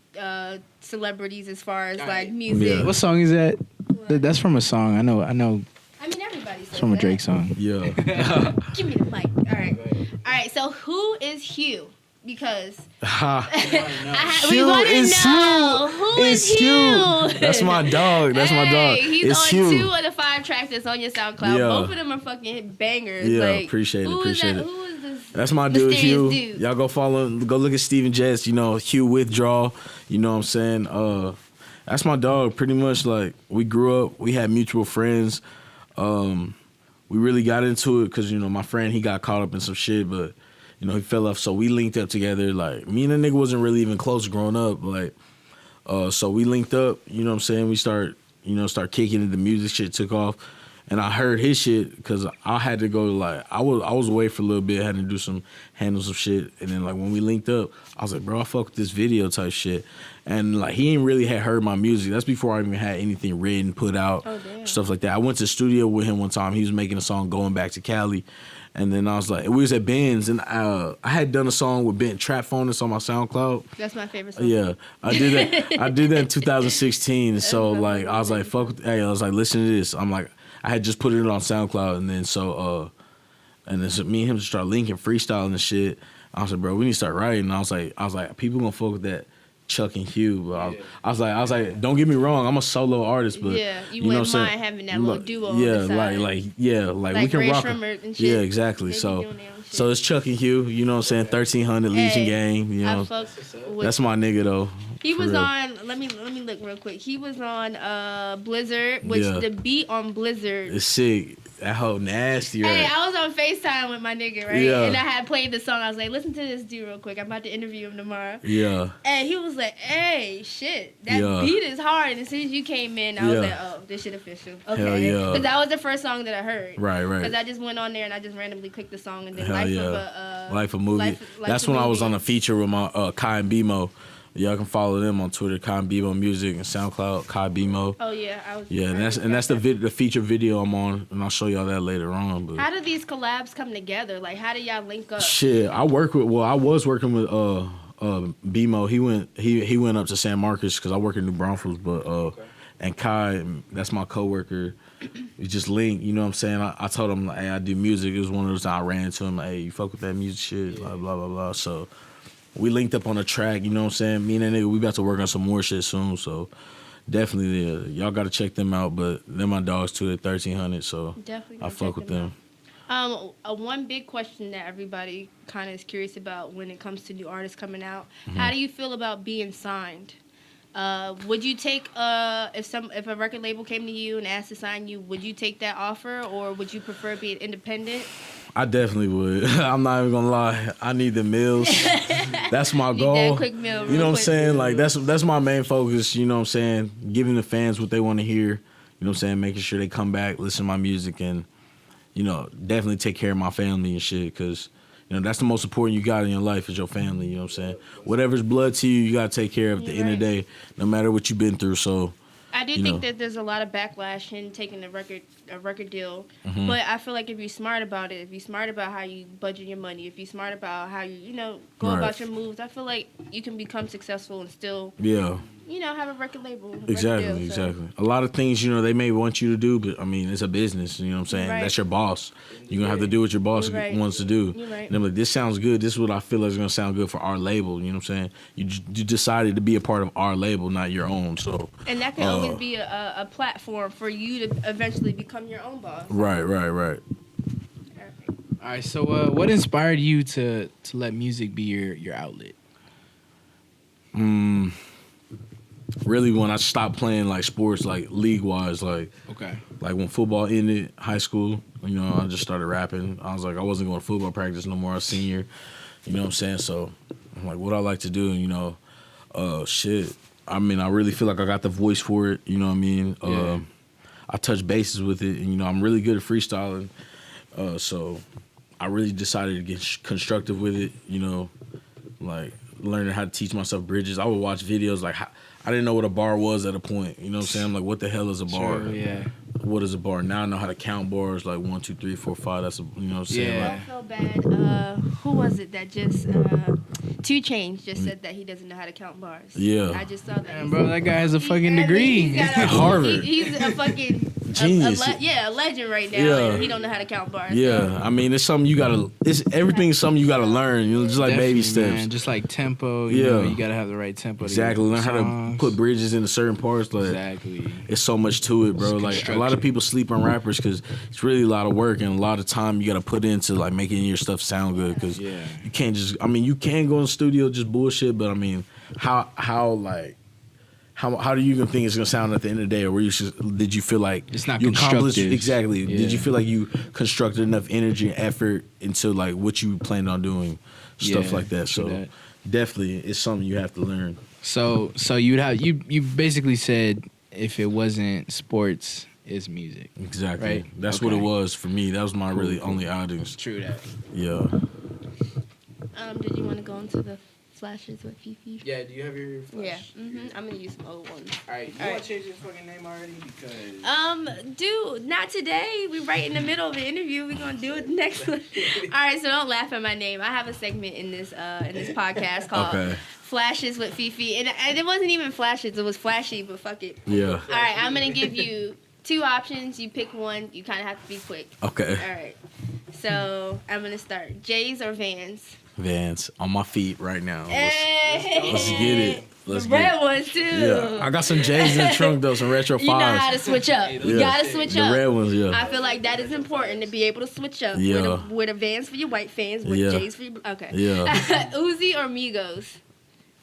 celebrities as far as like music. Yeah. What song is that? That's from a song. I know. I mean, everybody says It's from a Drake song. Yeah. Give me the mic. All right. So who is Hugh? Because we want to know who is Hugh. That's my dog. That's my dog. He's it's on Hugh. 2 of the 5 tracks that's on your SoundCloud. Yeah. Both of them are fucking bangers. Yeah, like, appreciate it. Who is it. this? That's my dude, Hugh. Dude? Y'all go look at Steven Jets. You know, Hugh Withdraw. You know what I'm saying? That's my dog. Pretty much, like, we grew up. We had mutual friends. We really got into it because, you know, my friend, he got caught up in some shit, but, you know, he fell off. So we linked up together. Like, me and the nigga wasn't really even close growing up. Like, so we linked up. You know what I'm saying? We start kicking it. The music shit took off. And I heard his shit because I had to go to, like, I was away for a little bit, had to handle some shit. And then, like, when we linked up, I was like, bro, I fuck with this video type shit. And, like, he ain't really had heard my music. That's before I even had anything written, put out, stuff like that. I went to the studio with him one time. He was making a song Going Back to Cali. And then I was like, we was at Ben's, and I had done a song with Ben Trap Phonus on my SoundCloud. That's my favorite song. Yeah, I did that. I did that in 2016. And so, like, I was like, fuck with, hey, I was like, listen to this. I'm like, I had just put it on SoundCloud, and then so me and him just started linking, freestyling and shit. I was like, bro, we need to start writing. And I was like, people gonna fuck with that Chuck and Hugh. But I was like, don't get me wrong, I'm a solo artist, but you wouldn't mind having that little duo. Yeah, on the side. like we can Ray rock. Shrimmer and shit. Yeah, exactly. So it's Chuck and Hugh. You know what I'm saying? 1300 Legion Gang. You know, that's my nigga though. He was on. Let me look real quick. He was on Blizzard, which the beat on Blizzard is sick. That whole nasty. Hey, right? I was on FaceTime with my nigga, right? Yeah. And I had played the song. I was like, listen to this dude real quick. I'm about to interview him tomorrow. Yeah. And he was like, hey, shit, that beat is hard. And as soon as you came in, I was like, oh, this shit official. Okay. Hell yeah. Because that was the first song that I heard. Right. Because I just went on there and I just randomly clicked the song and then Hell Life of a Movie. That's when I was on a feature with my Kai and BMO. Y'all can follow them on Twitter, Kai and BMO Music, and SoundCloud, Kai BMO. Oh yeah, and that's the feature video I'm on, and I'll show y'all that later on. But how do these collabs come together? Like, how do y'all link up? Shit, I was working with BMO. He went up to San Marcos because I work in New Braunfels, but and Kai, that's my coworker. We just linked, you know what I'm saying? I told him, like, hey, I do music. It was one of those times I ran into him, like, hey, you fuck with that music shit, blah blah blah blah. So we linked up on a track, you know what I'm saying? Me and that nigga, we about to work on some more shit soon, so definitely, y'all got to check them out. But they're my dogs too, they're 1300, so definitely I fuck with them. One big question that everybody kind of is curious about when it comes to new artists coming out, how do you feel about being signed? Would you take if a record label came to you and asked to sign you, would you take that offer, or would you prefer being independent? I definitely would. I'm not even gonna lie. I need the meals. That's my goal. That quick meal, you know what I'm saying? Like that's my main focus. You know what I'm saying? Giving the fans what they want to hear. You know what I'm saying? Making sure they come back, listen to my music, and you know, definitely take care of my family and shit. Cause you know that's the most important you got in your life is your family. You know what I'm saying? Whatever's blood to you, you gotta take care of at the end of the day, no matter what you've been through. So. I do think that there's a lot of backlash in taking a record deal, but I feel like if you're smart about it, if you're smart about how you budget your money, if you're smart about how you go about your moves, I feel like you can become successful and still have a record label. Exactly. A lot of things, they may want you to do, but I mean, it's a business, you know what I'm saying? Right. That's your boss. You're going to have to do what your boss wants to do. And I'm like, this sounds good. This is what I feel like is going to sound good for our label, you know what I'm saying? You decided to be a part of our label, not your own, so. And that can always be a platform for you to eventually become your own boss. Right. All right, so what inspired you to let music be your outlet? Really, when I stopped playing like sports, like league wise, like when football ended, high school, I just started rapping. I was like, I wasn't going to football practice no more. I was senior, you know what I'm saying? So I'm like, what I like to do, shit. I mean, I really feel like I got the voice for it. You know what I mean? Yeah. I touch bases with it, and I'm really good at freestyling. So I really decided to get constructive with it. Like learning how to teach myself bridges. I would watch videos like I didn't know what a bar was at a point. You know what I'm saying? I'm like, what the hell is a bar? Sure, yeah. What is a bar? Now I know how to count bars, like 1, 2, 3, 4, 5. That's a, you know what I'm saying? Yeah. Like, I felt bad. Who was it that just 2 Chainz just said that he doesn't know how to count bars? Yeah. I just saw that. Damn, bro, that guy has a fucking degree. Harvard. He's a fucking Genius. a legend right now. Yeah. And he don't know how to count bars. yeah, I mean, it's something you gotta. Everything's something you gotta learn. You know, just like baby Definitely, steps. man. Just like tempo. You know, Yeah. you gotta have the right tempo. Exactly. Learn how to put bridges into certain parts. Like, Exactly. it's so much to it, bro. Like a lot of people sleep on rappers because it's really a lot of work and a lot of time you gotta put into like making your stuff sound good. Because Yeah. you can't just. I mean, you can go in the studio just bullshit, but I mean, how do you even think it's gonna sound at the end of the day, or did you feel like It's not you accomplished constructive. exactly? Yeah. Did you feel like you constructed enough energy and effort into like what you planned on doing, stuff Yeah, like that? true So that. definitely, it's something you have to learn. So you'd have you basically said if it wasn't sports, it's music. Exactly. Right? That's what it Okay. was for me. That was my really only outings. True that. Yeah. Did you want to go into the flashes with Fifi? Yeah. Do you have your flash? Yeah. I'm gonna use some old ones. All right. You want to change your fucking name already? Because Dude, not today. We right in the middle of the interview. We're gonna do it next one. All right, so don't laugh at my name. I have a segment in this podcast called Flashes with Fifi, and it wasn't even flashes. It was flashy, but fuck it. Yeah. All right, I'm gonna give you 2 options. You pick one. You kind of have to be quick. Okay. All right. So I'm gonna start. J's or Vans? Vans on my feet right now. Hey. Let's get it. Let's The get red it. ones too. Yeah. I got some J's in the trunk though, some retro 5s. You know how to switch up. You Yeah. gotta switch The up. red ones, yeah. I feel like that is important to be able to switch up. Yeah. With a Vans for your white fans, with Yeah. J's for your okay. Yeah. Uzi or Migos?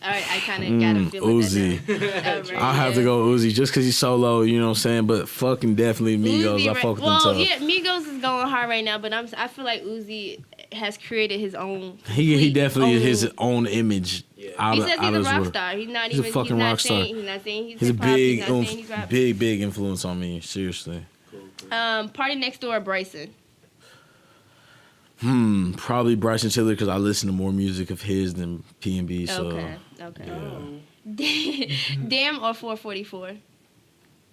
All right, I kind of got a feeling. Uzi. That I'll have to go Uzi just because he's solo, you know what I'm saying? But fucking definitely Migos. Uzi, I fuck with them well, tough. yeah, Migos is going hard right now, but I feel like Uzi has created his own. He definitely own- is his own image. Out He of, says out he's a of his rock world. star. He's not He's even. a fucking he's not rock star. saying, He's not saying he's He's a hip-hop, he's big, not saying he's rap. big influence on me. Seriously. Party Next Door or Bryson? Probably Bryson Tiller because I listen to more music of his than P&B. So Okay. yeah. Damn or 444?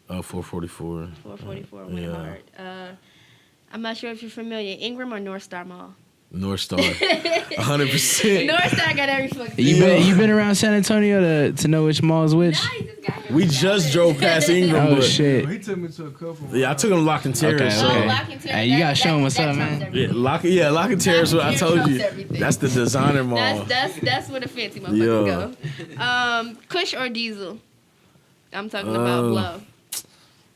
444. 444 went Yeah. hard. I'm not sure if you're familiar. Ingram or North Star Mall? North Star. 100%. North Star got every fucking. You been around San Antonio to know which mall is which? We just drove past Ingram. Oh but shit. He took me to a couple. Yeah, I took him to Lock and Terrace. Okay, so- okay. Lock and Terrace, Hey, you gotta that- show him what's that up, trumps man. everything. Yeah, Lock and Terrace. What I told Terrace you. trumps everything. That's the designer mall. That's where the fancy motherfuckers go. Kush or Diesel? I'm talking about blow.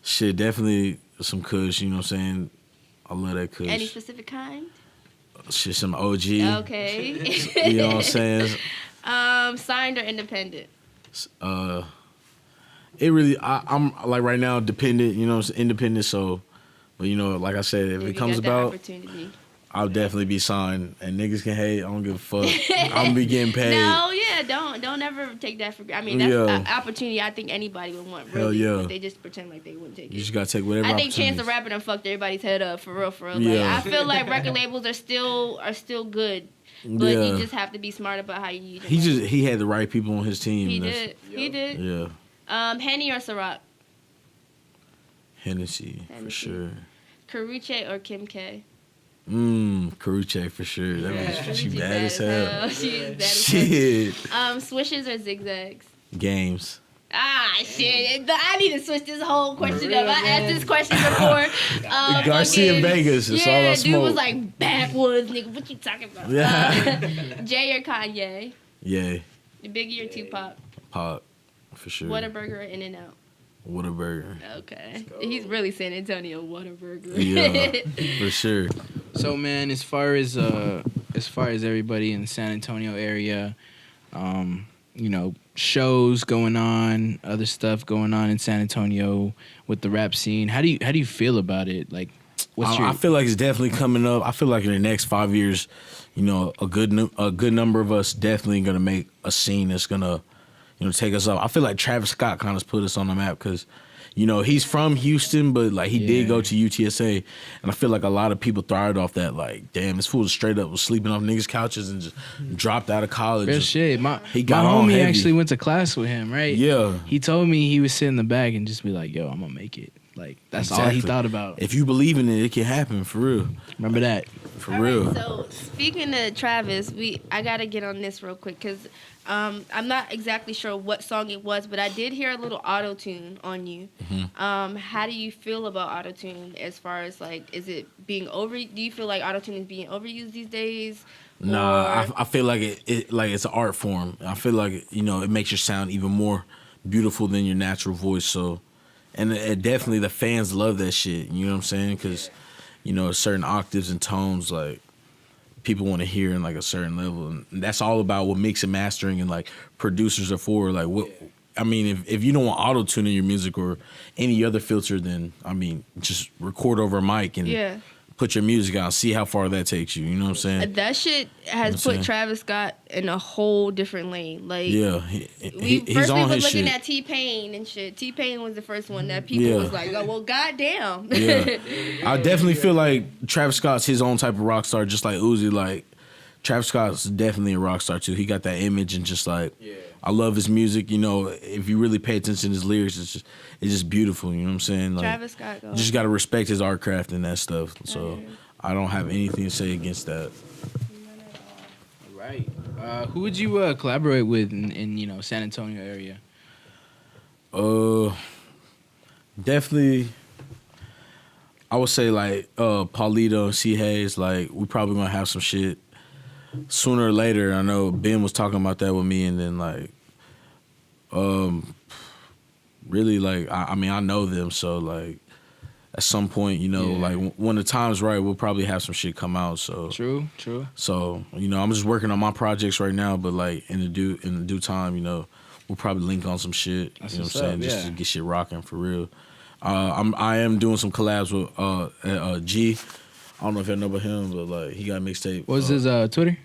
Shit, definitely some Kush. You know what I'm saying? I love that Kush. Any specific kind? Shit, some OG. Okay. You know what I'm saying? Signed or independent? It really, I'm like right now dependent. You know, it's independent. So, but you know, like I said, if You it comes got that about, opportunity. I'll definitely be signed. And niggas can hate. I don't give a fuck. I'm gonna be getting paid. No, yeah, don't ever take that for granted. I mean, that's Yeah. an opportunity I think anybody would want. Hell Really, yeah. but they just pretend like they wouldn't take You it. just gotta take whatever. I think Chance the opportunities. Rapper done fucked everybody's head up for real. Like, Yeah. I feel like record labels are still good, but Yeah. you just have to be smart about how you use it. He had the right people on his team. He That's- did. He did. Yeah. Henny or Ciroc? Hennessy for Hennessy. sure. Karuche or Kim K? Karuche for sure. That Yeah, was, she Karuche bad as hell. She is bad as Shit. hell. Swishes or zigzags? Games. Shit. I need to switch this whole question up. I asked this question before. Garcia fucking- Vegas. That's all I Yeah, dude smoke. was like, backwoods, nigga. What you talking about? Yeah. Jay or Kanye? Yeah. Biggie or Tupac? Pop. For sure. Whataburger or In-N-Out? Whataburger. Okay. He's really San Antonio Whataburger. Yeah. For sure. So man, as far as everybody in the San Antonio area, you know, shows going on, other stuff going on in San Antonio with the rap scene. How do you feel about it? Like, what's your? I feel like it's definitely coming up. I feel like in the next 5 years, you know, a good number of us definitely gonna make a scene that's gonna, you know, take us up. I feel like Travis Scott kind of put us on the map because, you know, he's from Houston, but like he did go to UTSA, and I feel like a lot of people thrived off that. Like, damn, this fool straight up was sleeping off niggas' couches and just dropped out of college. Real shit. My homie homie actually went to class with him, right? Yeah. He told me he would sit in the back and just be like, "Yo, I'm gonna make it." Like that's all he thought about. If you believe in it, it can happen for real. Remember that. For real. Right, so speaking of Travis, I gotta get on this real quick because I'm not exactly sure what song it was, but I did hear a little auto tune on you. How do you feel about auto tune as far as like, is it being over? Do you feel like auto tune is being overused these days? Nah, I feel like it like it's an art form. I feel like, you know, it makes your sound even more beautiful than your natural voice. So, and it definitely the fans love that shit. You know what I'm saying? Because, you know, certain octaves and tones like people want to hear in like a certain level, and that's all about what mix and mastering and like producers are for. Like what I mean, if you don't want auto tune in your music or any other filter, then I mean, just record over a mic and put your music out, see how far that takes you. You know what I'm saying? That shit has put Travis Scott in a whole different lane. Like, he's on we were his looking shit. at T-Pain and shit. T-Pain was the first one that people was like, oh, well, goddamn. I definitely feel like Travis Scott's his own type of rock star, just like Uzi. Like, Travis Scott's definitely a rock star too. He got that image and just like, I love his music. You know, if you really pay attention to his lyrics, it's just beautiful. You know what I'm saying? Like, Travis Scott, you just gotta respect his art craft and that stuff. So I don't have anything to say against that. All right. Who would you collaborate with in you know San Antonio area? Definitely. I would say like Paulito and C Hayes. Like we probably gonna have some shit sooner or later. I know Ben was talking about that with me, and then like, really like I mean I know them, so like at some point, you know, like when the time's right, we'll probably have some shit come out. So true. So you know, I'm just working on my projects right now, but like in the due time, you know, we'll probably link on some shit. That's you know what I'm saying? Just to get shit rocking for real. I am doing some collabs with G. I don't know if y'all know about him, but like he got a mixtape. What's his Twitter?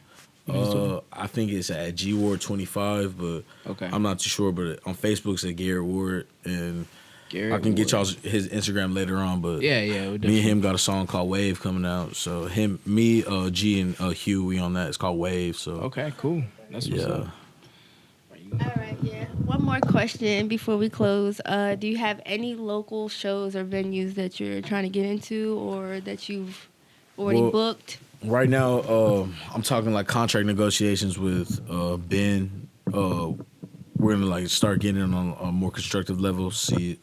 I think it's at GWard25, but I'm not too sure. But on Facebook it's at Garrett Ward, and I can get y'all his Instagram later on. But me and him got a song called Wave coming out. So me, G, and Hugh, we on that. It's called Wave. So okay, cool. That's what's up. All right, one more question before we close. Do you have any local shows or venues that you're trying to get into or that you've already booked? Right now, I'm talking like contract negotiations with Ben. We're gonna like start getting on a more constructive level, see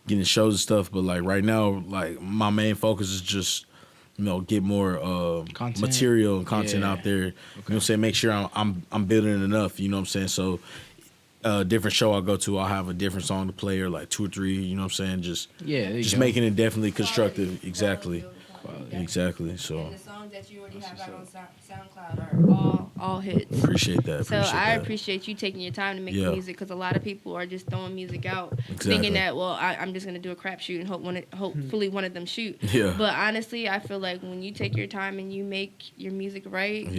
getting shows and stuff. But like right now, like my main focus is just, you know, get more material and content out there. You know what I'm saying? Make sure I'm building enough. You know what I'm saying? So different show I go to, I'll have a different song to play or like 2 or 3. You know what I'm saying? Just making it definitely constructive. Exactly. Exactly. So. And the songs that you already have out on SoundCloud are all hits. Appreciate that. So I appreciate you taking your time to make music, because a lot of people are just throwing music out, thinking that I'm just gonna do a crapshoot and hopefully one of them shoot. Yeah. But honestly, I feel like when you take your time and you make your music right,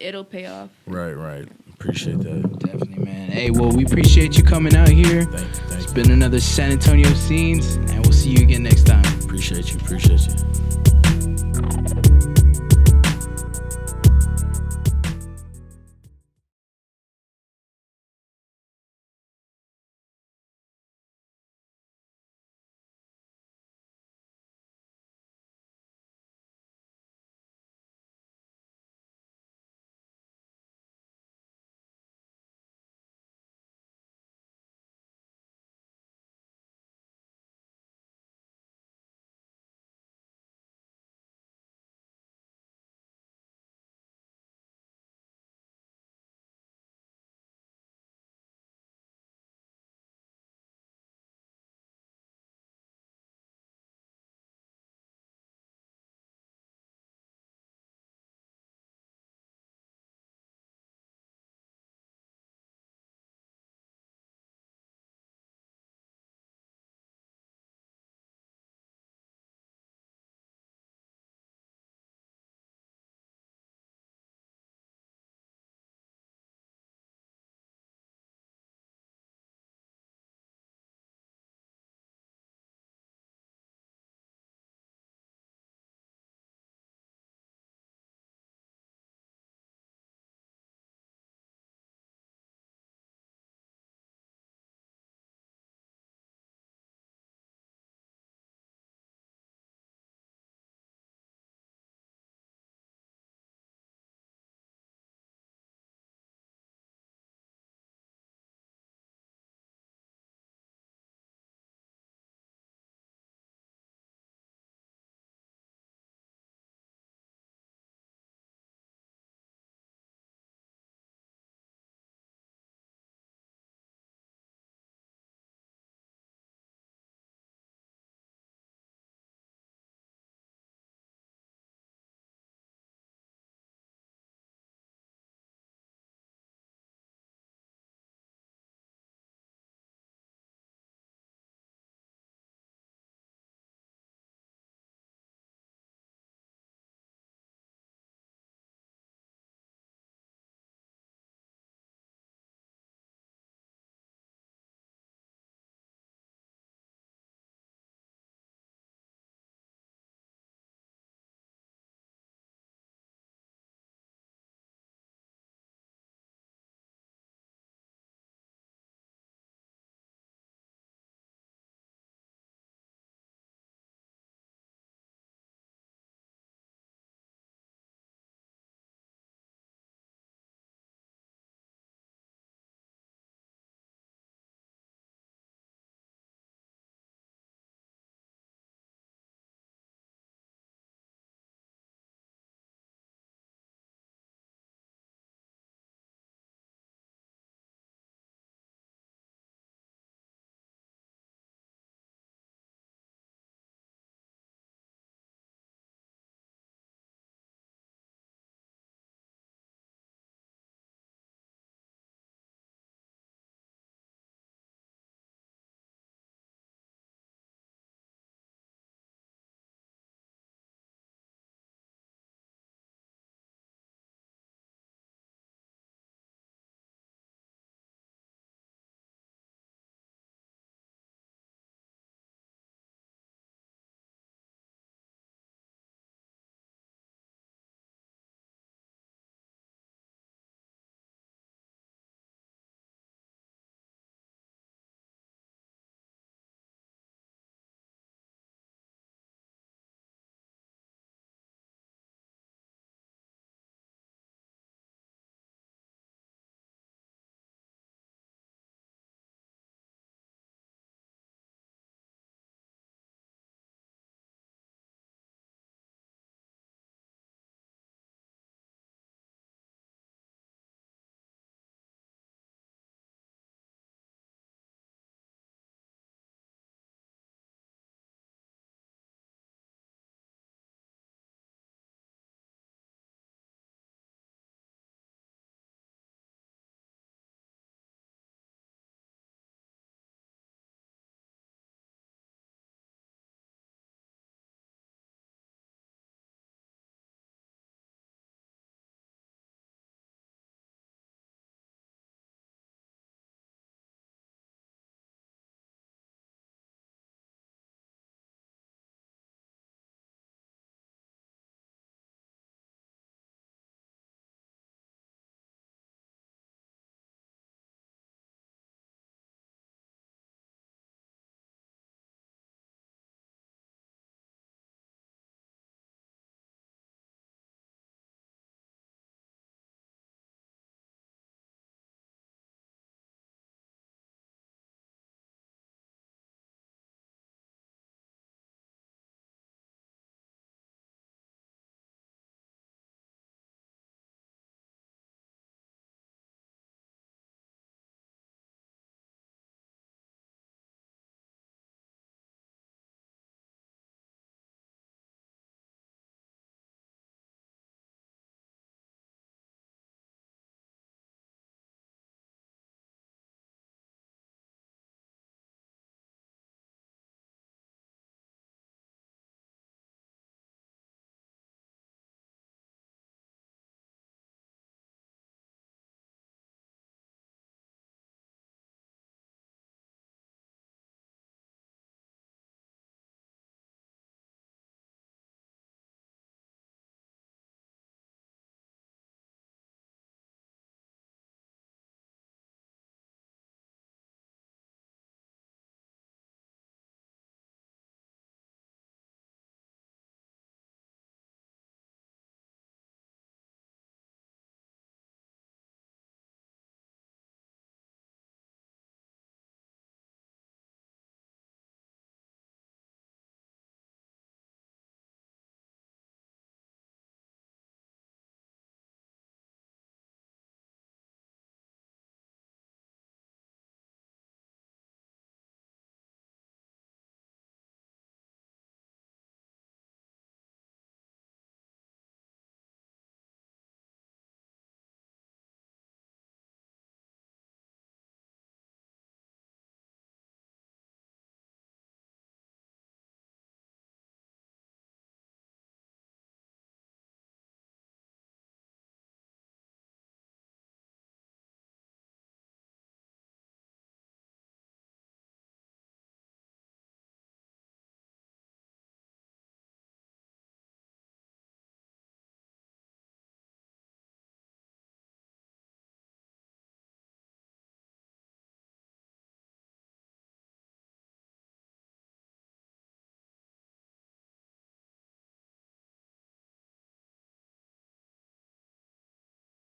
it'll pay off. Right. Appreciate that. Definitely, man. Hey, well, we appreciate you coming out here. Thank you. It's been another San Antonio Scenes, and we'll see you again next time. Appreciate you.